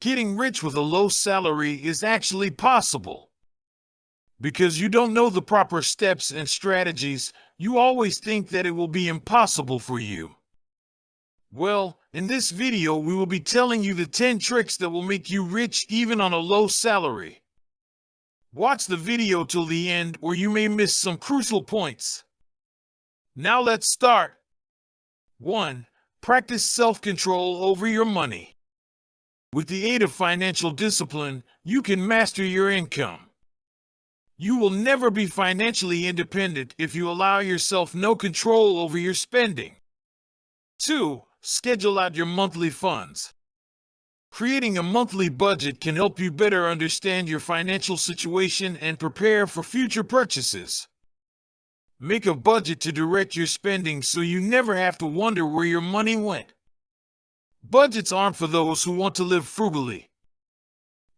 Getting rich with a low salary is actually possible. Because you don't know the proper steps and strategies, you always think that it will be impossible for you. Well, in this video we will be telling you the 10 tricks that will make you rich even on a low salary. Watch the video till the end or you may miss some crucial points. Now let's start. 1. Practice self-control over your money. With the aid of financial discipline, you can master your income. You will never be financially independent if you allow yourself no control over your spending. 2. Schedule out your monthly funds. Creating a monthly budget can help you better understand your financial situation and prepare for future purchases. Make a budget to direct your spending so you never have to wonder where your money went. Budgets aren't for those who want to live frugally.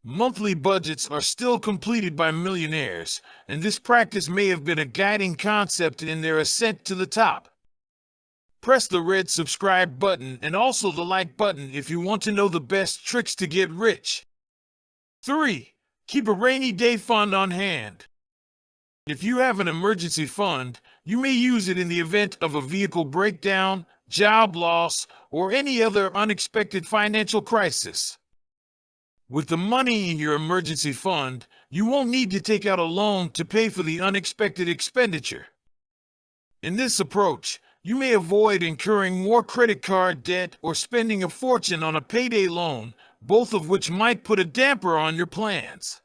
Monthly budgets are still completed by millionaires, and this practice may have been a guiding concept in their ascent to the top. Press the red subscribe button and also the like button if you want to know the best tricks to get rich. 3. Keep a rainy day fund on hand. If you have an emergency fund, you may use it in the event of a vehicle breakdown, job loss, or any other unexpected financial crisis. With the money in your emergency fund, you won't need to take out a loan to pay for the unexpected expenditure. In this approach, you may avoid incurring more credit card debt or spending a fortune on a payday loan, both of which might put a damper on your plans.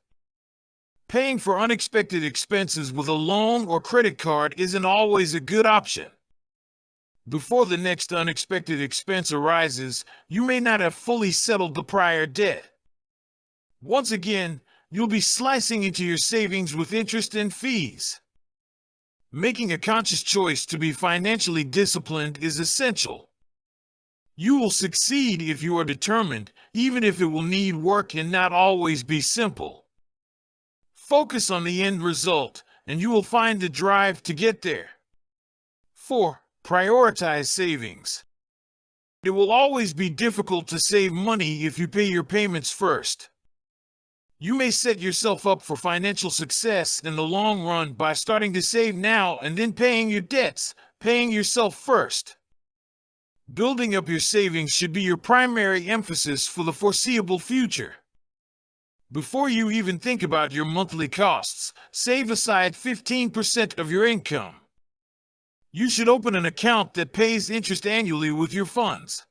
Paying for unexpected expenses with a loan or credit card isn't always a good option. Before the next unexpected expense arises, you may not have fully settled the prior debt. Once again, you'll be slicing into your savings with interest and fees. Making a conscious choice to be financially disciplined is essential. You will succeed if you are determined, even if it will need work and not always be simple. Focus on the end result, and you will find the drive to get there. 4. Prioritize savings. It will always be difficult to save money if you pay your payments first. You may set yourself up for financial success in the long run by starting to save now and then paying your debts, paying yourself first. Building up your savings should be your primary emphasis for the foreseeable future. Before you even think about your monthly costs, save aside 15% of your income. You should open an account that pays interest annually with your funds.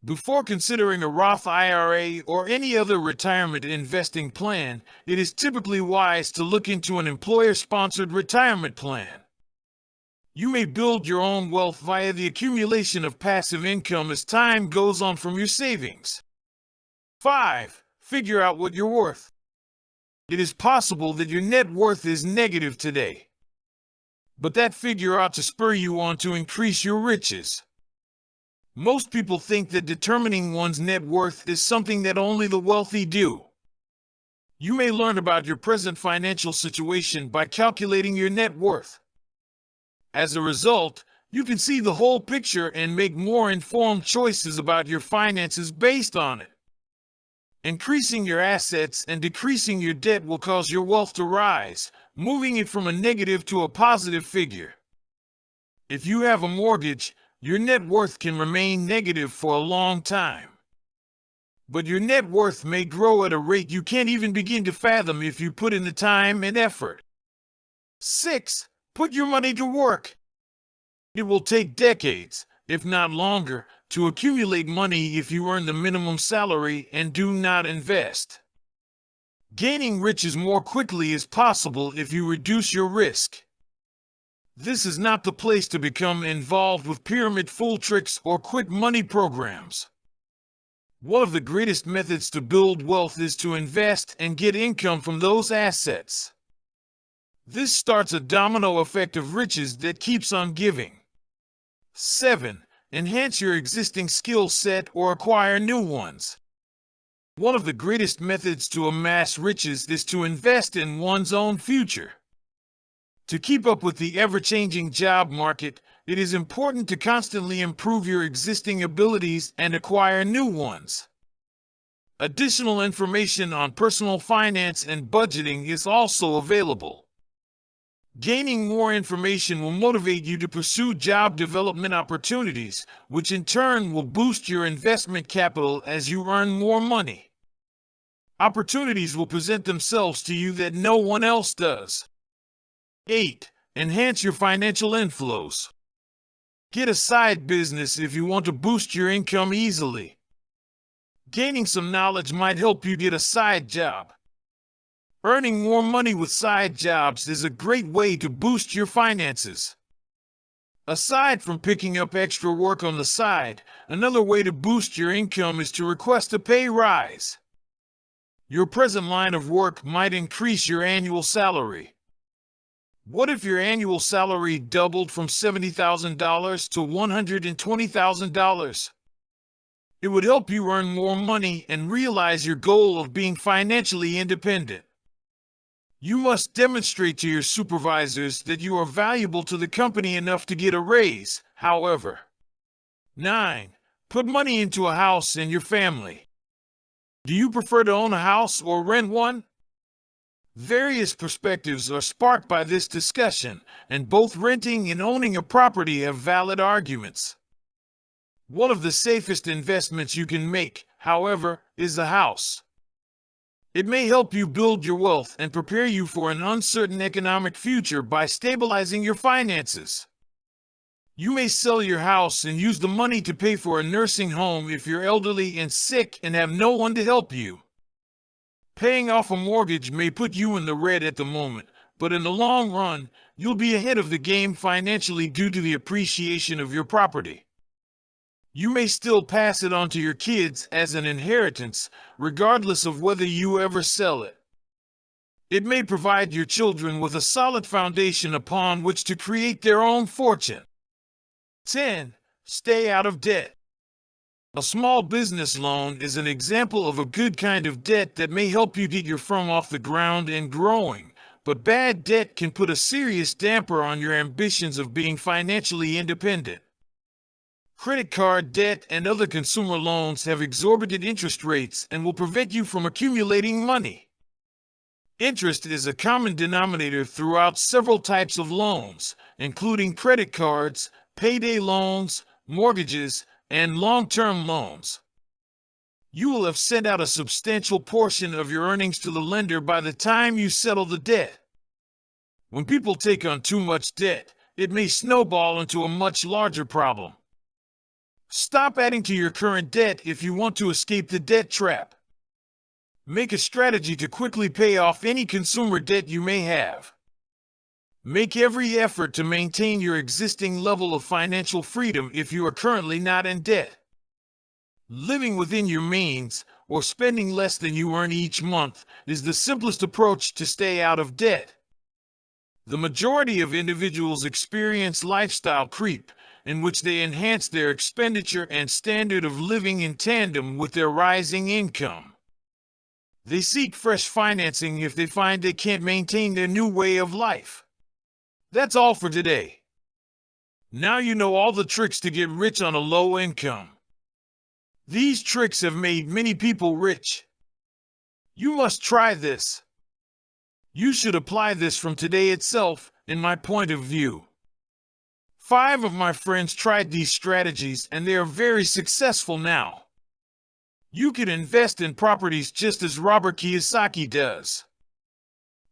Before considering a Roth IRA or any other retirement investing plan, it is typically wise to look into an employer-sponsored retirement plan. You may build your own wealth via the accumulation of passive income as time goes on from your savings. 5. Figure out what you're worth. It is possible that your net worth is negative today, but that figure ought to spur you on to increase your riches. Most people think that determining one's net worth is something that only the wealthy do. You may learn about your present financial situation by calculating your net worth. As a result, you can see the whole picture and make more informed choices about your finances based on it. Increasing your assets and decreasing your debt will cause your wealth to rise, moving it from a negative to a positive figure. If you have a mortgage, your net worth can remain negative for a long time. But your net worth may grow at a rate you can't even begin to fathom if you put in the time and effort. 6. Put your money to work. It will take decades, if not longer, to accumulate money if you earn the minimum salary and do not invest. Gaining riches more quickly is possible if you reduce your risk. This is not the place to become involved with pyramid fool tricks or quick money programs. One of the greatest methods to build wealth is to invest and get income from those assets. This starts a domino effect of riches that keeps on giving. 7. Enhance your existing skill set or acquire new ones. One of the greatest methods to amass riches is to invest in one's own future. To keep up with the ever-changing job market, it is important to constantly improve your existing abilities and acquire new ones. Additional information on personal finance and budgeting is also available. Gaining more information will motivate you to pursue job development opportunities, which in turn will boost your investment capital as you earn more money. Opportunities will present themselves to you that no one else does. 8. Enhance your financial inflows. Get a side business if you want to boost your income easily. Gaining some knowledge might help you get a side job. Earning more money with side jobs is a great way to boost your finances. Aside from picking up extra work on the side, another way to boost your income is to request a pay rise. Your present line of work might increase your annual salary. What if your annual salary doubled from $70,000 to $120,000? It would help you earn more money and realize your goal of being financially independent. You must demonstrate to your supervisors that you are valuable to the company enough to get a raise, however. 9. Put money into a house and your family. Do you prefer to own a house or rent one? Various perspectives are sparked by this discussion, and both renting and owning a property have valid arguments. One of the safest investments you can make, however, is a house. It may help you build your wealth and prepare you for an uncertain economic future by stabilizing your finances. You may sell your house and use the money to pay for a nursing home if you're elderly and sick and have no one to help you. Paying off a mortgage may put you in the red at the moment, but in the long run, you'll be ahead of the game financially due to the appreciation of your property. You may still pass it on to your kids as an inheritance, regardless of whether you ever sell it. It may provide your children with a solid foundation upon which to create their own fortune. 10. Stay out of debt. A small business loan is an example of a good kind of debt that may help you get your firm off the ground and growing, but bad debt can put a serious damper on your ambitions of being financially independent. Credit card debt and other consumer loans have exorbitant interest rates and will prevent you from accumulating money. Interest is a common denominator throughout several types of loans, including credit cards, payday loans, mortgages, and long-term loans. You will have sent out a substantial portion of your earnings to the lender by the time you settle the debt. When people take on too much debt, it may snowball into a much larger problem. Stop adding to your current debt if you want to escape the debt trap. Make a strategy to quickly pay off any consumer debt you may have. Make every effort to maintain your existing level of financial freedom if you are currently not in debt. Living within your means, or spending less than you earn each month, is the simplest approach to stay out of debt. The majority of individuals experience lifestyle creep, in which they enhance their expenditure and standard of living in tandem with their rising income. They seek fresh financing if they find they can't maintain their new way of life. That's all for today. Now you know all the tricks to get rich on a low income. These tricks have made many people rich. You must try this. You should apply this from today itself, in my point of view. 5 of my friends tried these strategies and they are very successful now. You can invest in properties just as Robert Kiyosaki does.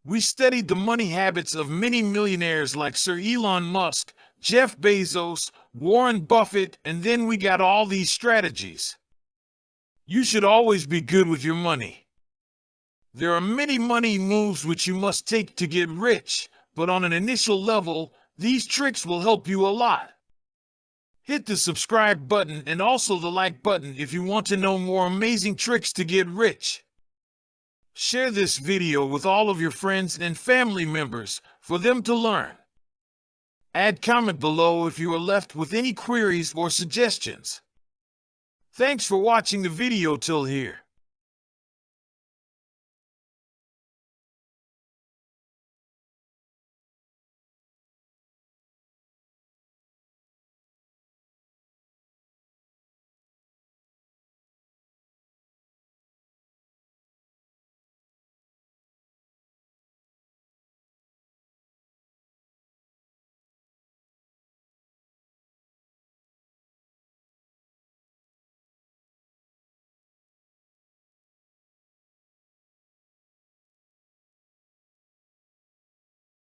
We studied the money habits of many millionaires like Sir Elon Musk, Jeff Bezos, Warren Buffett, and then we got all these strategies. You should always be good with your money. There are many money moves which you must take to get rich, but on an initial level, these tricks will help you a lot. Hit the subscribe button and also the like button if you want to know more amazing tricks to get rich. Share this video with all of your friends and family members for them to learn. Add comment below if you are left with any queries or suggestions. Thanks for watching the video till here.